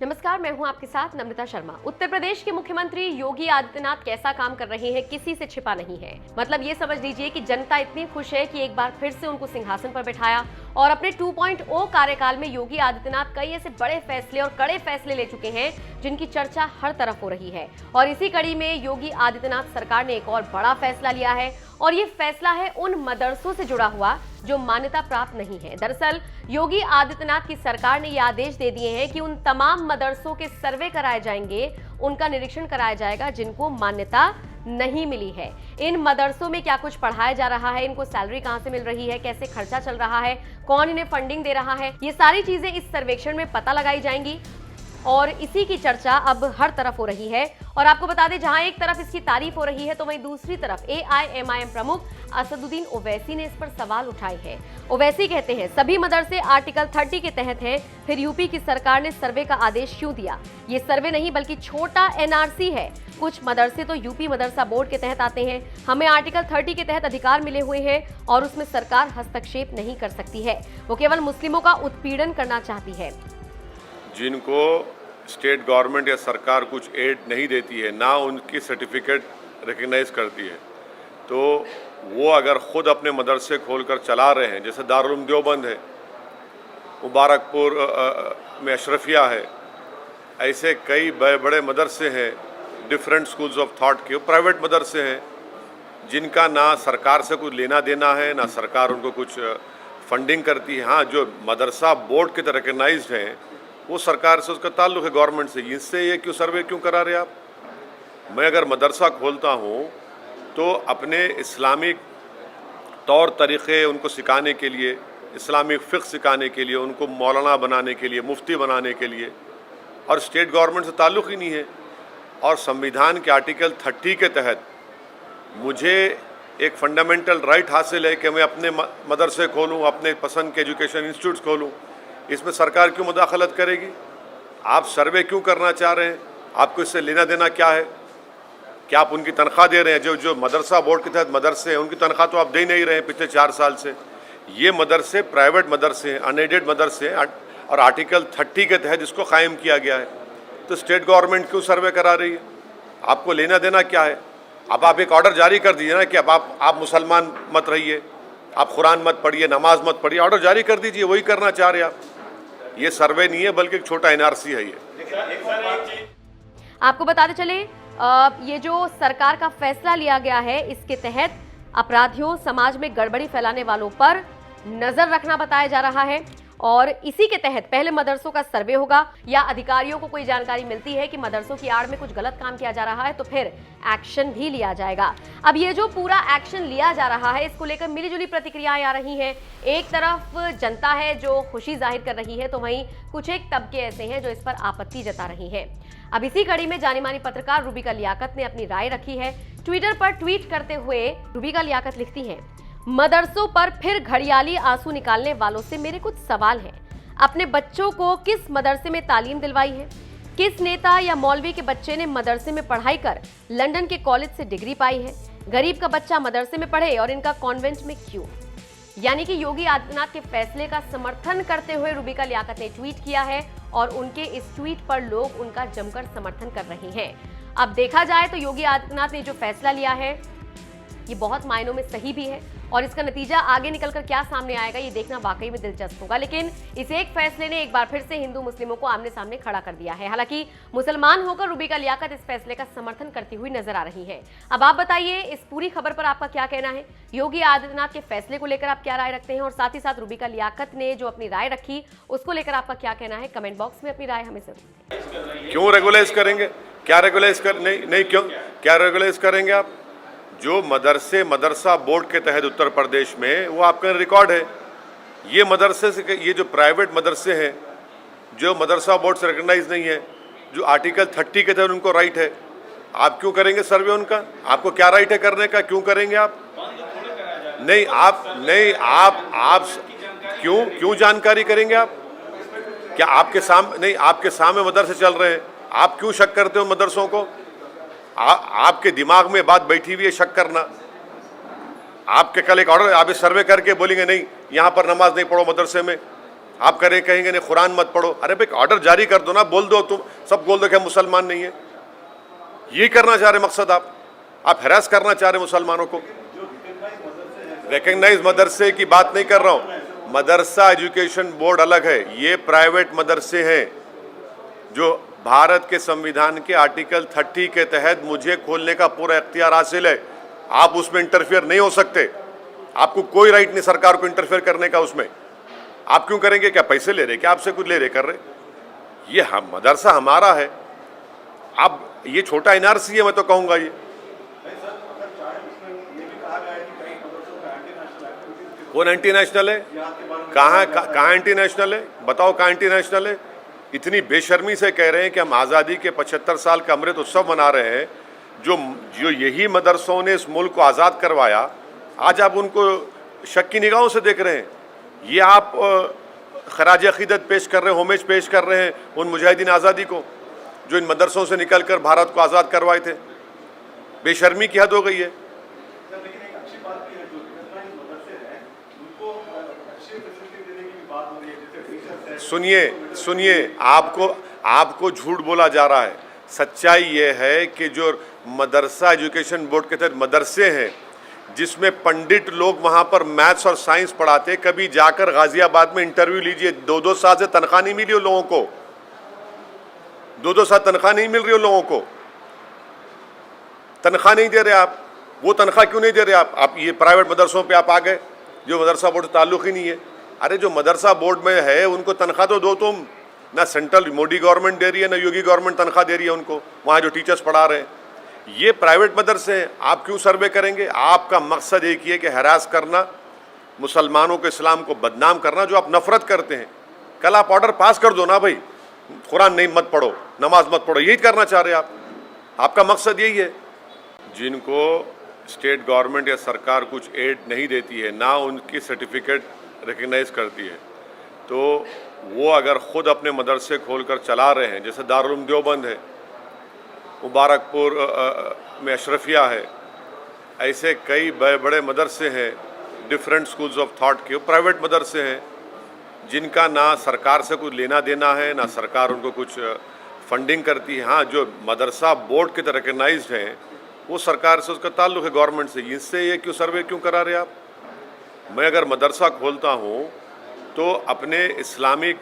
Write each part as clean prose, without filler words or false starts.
नमस्कार, मैं हूं आपके साथ नम्रता शर्मा। उत्तर प्रदेश के मुख्यमंत्री योगी आदित्यनाथ कैसा काम कर रहे हैं किसी से छिपा नहीं है। मतलब ये समझ लीजिए कि जनता इतनी खुश है कि एक बार फिर से उनको सिंहासन पर बैठाया और अपने 2.0 कार्यकाल में योगी आदित्यनाथ कई ऐसे बड़े फैसले और कड़े फैसले ले चुके हैं जिनकी चर्चा हर तरफ हो रही है। और इसी कड़ी में योगी आदित्यनाथ सरकार ने एक और बड़ा फैसला लिया है और ये फैसला है उन मदरसों से जुड़ा हुआ जो मान्यता प्राप्त नहीं है। दरअसल योगी आदित्यनाथ की सरकार ने ये आदेश दे दिए हैं कि उन तमाम मदरसों के सर्वे कराए जाएंगे, उनका निरीक्षण कराया जाएगा जिनको मान्यता नहीं मिली है। इन मदरसों में क्या कुछ पढ़ाया जा रहा है, इनको सैलरी कहां से मिल रही है, कैसे खर्चा चल रहा है, कौन इन्हें फंडिंग दे रहा है, ये सारी चीजें इस सर्वेक्षण में पता लगाई जाएंगी और इसी की चर्चा अब हर तरफ हो रही है। और आपको बता दें, जहां एक तरफ इसकी तारीफ हो रही है तो वहीं दूसरी तरफ AIMIM प्रमुख असदुद्दीन ओवैसी ने इस पर सवाल उठाए हैं। ओवैसी कहते हैं सभी मदरसे आर्टिकल 30 के तहत हैं, फिर यूपी की सरकार ने सर्वे का आदेश क्यों दिया? ये सर्वे नहीं बल्कि छोटा NRC है। कुछ मदरसे तो यूपी मदरसा बोर्ड के तहत आते हैं। हमें आर्टिकल 30 के तहत अधिकार मिले हुए हैं और उसमें सरकार हस्तक्षेप नहीं कर सकती है। वो केवल मुस्लिमों का उत्पीड़न करना चाहती है। जिनको स्टेट गवर्नमेंट या सरकार कुछ एड नहीं देती है, ना उनकी सर्टिफिकेट रिकग्नाइज करती है, तो वो अगर ख़ुद अपने मदरसे खोलकर चला रहे हैं, जैसे दारुल उलूम देवबंद है, मुबारकपुर में अशरफिया है, ऐसे कई बड़े बड़े मदरसे हैं, डिफरेंट स्कूल्स ऑफ थॉट के प्राइवेट मदरसे हैं जिनका ना सरकार से कुछ लेना देना है, ना सरकार उनको कुछ फंडिंग करती है। हाँ, जो मदरसा बोर्ड के तरह रिकग्नाइज्ड हैं वो सरकार से, उसका ताल्लुक़ है गवर्नमेंट से। इससे ये क्यों सर्वे क्यों करा रहे आप? मैं अगर मदरसा खोलता हूँ तो अपने इस्लामिक तौर तरीक़े उनको सिखाने के लिए, इस्लामिक फ़िक़्ह सिखाने के लिए, उनको मौलाना बनाने के लिए, मुफ्ती बनाने के लिए, और स्टेट गवर्नमेंट से ताल्लुक़ ही नहीं है। और संविधान के आर्टिकल 30 के तहत मुझे एक फंडामेंटल राइट हासिल है कि मैं अपने मदरसे खोलूँ, अपने पसंद के एजुकेशन इंस्टीट्यूट्स खोलूँ। इसमें सरकार क्यों मुदाखलत करेगी? आप सर्वे क्यों करना चाह रहे हैं? आपको इससे लेना देना क्या है? क्या आप उनकी तनख्वाह दे रहे हैं? जो मदरसा बोर्ड के तहत मदरसे हैं उनकी तनख्वाह तो आप दे नहीं रहे हैं पिछले 4 साल से। ये मदरसे प्राइवेट मदरसे हैं, अनएडेड मदरसे हैं और आर्टिकल 30 के तहत इसको कायम किया गया है। तो स्टेट गवर्नमेंट क्यों सर्वे करा रही है? आपको लेना देना क्या है? अब आप एक ऑर्डर जारी कर दीजिए ना कि अब आप मुसलमान मत रहिए, आप कुरान मत पढ़िए, नमाज मत पढ़िए, ऑर्डर जारी कर दीजिए। वही करना चाह रहे हैं आप। ये सर्वे नहीं है बल्कि एक छोटा NRC है ये। आपको बताते चले, ये जो सरकार का फैसला लिया गया है इसके तहत अपराधियों, समाज में गड़बड़ी फैलाने वालों पर नजर रखना बताया जा रहा है। और इसी के तहत पहले मदरसों का सर्वे होगा या अधिकारियों को कोई जानकारी मिलती है कि मदरसों की आड़ में कुछ गलत काम किया जा रहा है तो फिर एक्शन भी लिया जाएगा। अब ये जो पूरा एक्शन लिया जा रहा है इसको लेकर मिलीजुली प्रतिक्रियाएं आ रही हैं। एक तरफ जनता है जो खुशी जाहिर कर रही है तो वहीं कुछ एक तबके ऐसे हैं जो इस पर आपत्ति जता रही हैं। अब इसी कड़ी में जानी मानी पत्रकार रूबिका लियाकत ने अपनी राय रखी है। ट्विटर पर ट्वीट करते हुए रूबिका लियाकत लिखती हैं, मदरसों पर फिर घड़ियाली आंसू निकालने वालों से मेरे कुछ सवाल हैं। अपने बच्चों को किस मदरसे में तालीम दिलवाई है? किस नेता या मौलवी के बच्चे ने मदरसे में पढ़ाई कर लंदन के कॉलेज से डिग्री पाई है? गरीब का बच्चा मदरसे में पढ़े और इनका कॉन्वेंट में क्यों? यानी कि योगी आदित्यनाथ के फैसले का समर्थन करते हुए रूबिका लियाकत ने ट्वीट किया है और उनके इस ट्वीट पर लोग उनका जमकर समर्थन कर रहे हैं। अब देखा जाए तो योगी आदित्यनाथ ने जो फैसला लिया है ये बहुत मायनों में सही भी है और इसका नतीजा आगे निकलकर क्या सामने आएगा ये देखना वाकई में दिलचस्प होगा। लेकिन इस एक फैसले ने एक बार फिर से हिंदू मुस्लिमों को आमने सामने खड़ा कर दिया है। हालांकि मुसलमान होकर रूबिका लियाकत इस फैसले का समर्थन करती हुई नजर आ रही हैं। अब आप बताइए इस पूरी खबर पर आपका क्या कहना है? योगी आदित्यनाथ के फैसले को लेकर आप क्या राय रखते हैं और साथ ही साथ रूबिका लियाकत ने जो अपनी राय रखी उसको लेकर आपका क्या कहना है? कमेंट बॉक्स में अपनी राय हमें जरूर। क्यों रेगुलाइज करेंगे? क्या रेगुलाइज कर नहीं क्यों क्या रेगुलाइज करेंगे आप? जो मदरसा बोर्ड के तहत उत्तर प्रदेश में वो आपका रिकॉर्ड है। ये मदरसे से, ये जो प्राइवेट मदरसे हैं जो मदरसा बोर्ड से रिकग्नाइज नहीं है, जो आर्टिकल 30 के तहत उनको राइट है, आप क्यों करेंगे सर्वे उनका? आपको क्या राइट है करने का? क्यों करेंगे आप? आप क्यों जानकारी करेंगे आप? क्या आपके सामने मदरसे चल रहे हैं, आप क्यों शक करते हो मदरसों को? आपके दिमाग में बात बैठी हुई है शक करना। आपके कल एक ऑर्डर, आप सर्वे करके बोलेंगे नहीं यहाँ पर नमाज नहीं पढ़ो मदरसे में, आप कहेंगे नहीं कुरान मत पढ़ो, अरे भाई ऑर्डर जारी कर दो ना, बोल दो, तुम सब बोल दो कि हम मुसलमान नहीं है। ये करना चाह रहे मकसद, आप हैरास करना चाह रहे मुसलमानों को। रिकग्नाइज मदरसे की बात नहीं कर रहा हूँ, मदरसा एजुकेशन बोर्ड अलग है, ये प्राइवेट मदरसे हैं जो भारत के संविधान के आर्टिकल 30 के तहत मुझे खोलने का पूरा इख्तियार हासिल है। आप उसमें इंटरफेयर नहीं हो सकते, आपको कोई राइट नहीं सरकार को इंटरफेयर करने का उसमें। आप क्यों करेंगे? क्या पैसे ले रहे, क्या आपसे कुछ ले रहे कर रहे? ये हम मदरसा हमारा है। अब ये छोटा एनआरसी है, मैं तो कहूँगा ये कौन एंटी नेशनल है? कहाँ एंटी नेशनल है? बताओ कहाँ एंटी नेशनल है? इतनी बेशर्मी से कह रहे हैं कि हम आज़ादी के 75 साल का अमृत उत्सव मना रहे हैं, जो यही मदरसों ने इस मुल्क को आज़ाद करवाया, आज आप उनको शक की निगाहों से देख रहे हैं। ये आप खराज अक़ीदत पेश कर रहे हैं, होमेज पेश कर रहे हैं उन मुजाहिदीन आज़ादी को जो इन मदरसों से निकल कर भारत को आज़ाद करवाए थे। बेशर्मी की हद हो गई है। सुनिए, आपको झूठ बोला जा रहा है। सच्चाई ये है कि जो मदरसा एजुकेशन बोर्ड के तहत मदरसे हैं जिसमें पंडित लोग वहाँ पर मैथ्स और साइंस पढ़ाते, कभी जाकर गाजियाबाद में इंटरव्यू लीजिए, 2-2 साल से तनख्वाह नहीं मिली उन लोगों को, 2-2 साल तनख्वाह नहीं मिल रही उन लोगों को, तनख्वाह नहीं दे रहे आप। वो तनख्वाह क्यों नहीं दे रहे आप ये प्राइवेट मदरसों पे आप आ गए जो मदरसा बोर्ड से ताल्लुक़ ही नहीं है। अरे जो मदरसा बोर्ड में है उनको तनख्वाह तो दो तुम, ना सेंट्रल मोदी गवर्नमेंट दे रही है, ना योगी गवर्नमेंट तनख्वाह दे रही है उनको, वहाँ जो टीचर्स पढ़ा रहे हैं। ये प्राइवेट मदरसे हैं, आप क्यों सर्वे करेंगे? आपका मकसद एक ही है कि हरास करना, मुसलमानों को, इस्लाम को बदनाम करना, जो आप नफरत करते हैं। कल आप ऑर्डर पास कर दो ना भाई, कुरान नहीं मत पढ़ो, नमाज मत पढ़ो, यही करना चाह रहे हैं आप, आपका मकसद यही है। जिनको स्टेट गवर्नमेंट या सरकार कुछ एड नहीं देती है, ना उनकी सर्टिफिकेट रिकग्नाइज करती है, तो वो अगर ख़ुद अपने मदरसे खोलकर चला रहे हैं, जैसे दारुल उलूम देवबंद है, मुबारकपुर में अशरफिया है, ऐसे कई बड़े मदरसे हैं, डिफरेंट स्कूल्स ऑफ थॉट के, प्राइवेट मदरसे हैं जिनका ना सरकार से कुछ लेना देना है, ना सरकार उनको कुछ फंडिंग करती है। हाँ, जो मदरसा बोर्ड के तरह रिकग्नाइज्ड हैं वो सरकार से, उसका ताल्लुक़ है गवर्नमेंट से। इससे ये क्यों सर्वे क्यों करा रहे आप? मैं अगर मदरसा खोलता हूँ तो अपने इस्लामिक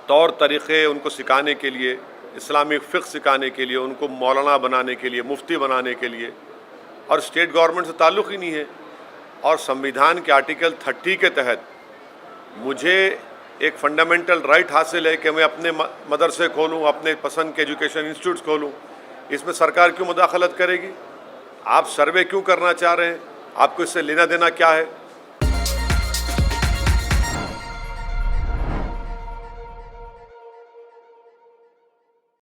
तौर तरीक़े उनको सिखाने के लिए, इस्लामिक फ़िक़्ह सिखाने के लिए, उनको मौलाना बनाने के लिए, मुफ्ती बनाने के लिए, और स्टेट गवर्नमेंट से ताल्लुक़ ही नहीं है। और संविधान के आर्टिकल 30 के तहत मुझे एक फंडामेंटल राइट हासिल है कि मैं अपने मदरसे खोलूँ, अपने पसंद के एजुकेशन इंस्टीट्यूट्स खोलूँ। इसमें सरकार क्यों मुदाखलत करेगी? आप सर्वे क्यों करना चाह रहे हैं? आपको इससे लेना देना क्या है?